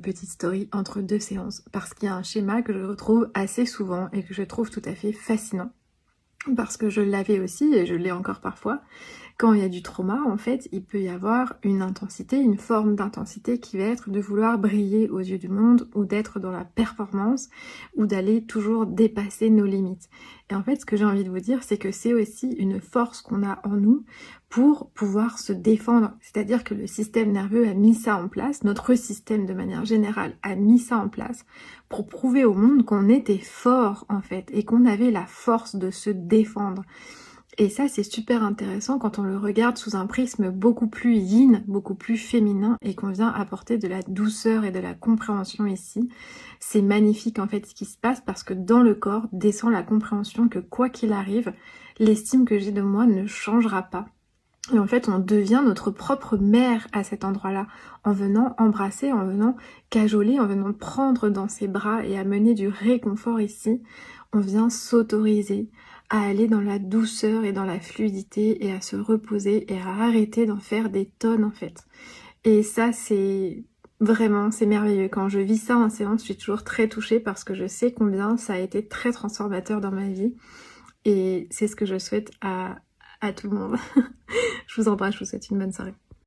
petite story entre 2 séances parce qu'il y a un schéma que je retrouve assez souvent et que je trouve tout à fait fascinant. Parce que je l'avais aussi et je l'ai encore parfois. Quand il y a du trauma, en fait, il peut y avoir une intensité, une forme d'intensité qui va être de vouloir briller aux yeux du monde ou d'être dans la performance ou d'aller toujours dépasser nos limites. Et en fait, ce que j'ai envie de vous dire, c'est que c'est aussi une force qu'on a en nous pour pouvoir se défendre. C'est-à-dire que le système nerveux a mis ça en place, notre système de manière générale a mis ça en place pour prouver au monde qu'on était fort en fait et qu'on avait la force de se défendre. Et ça, c'est super intéressant quand on le regarde sous un prisme beaucoup plus yin, beaucoup plus féminin, et qu'on vient apporter de la douceur et de la compréhension ici. C'est magnifique en fait ce qui se passe parce que dans le corps descend la compréhension que quoi qu'il arrive, l'estime que j'ai de moi ne changera pas. Et en fait, on devient notre propre mère à cet endroit-là, en venant embrasser, en venant cajoler, en venant prendre dans ses bras et amener du réconfort ici. On vient s'autoriser à aller dans la douceur et dans la fluidité et à se reposer et à arrêter d'en faire des tonnes en fait. Et ça, c'est vraiment, c'est merveilleux. Quand je vis ça en séance, je suis toujours très touchée parce que je sais combien ça a été très transformateur dans ma vie. Et c'est ce que je souhaite à tout le monde. Je vous embrasse, je vous souhaite une bonne soirée.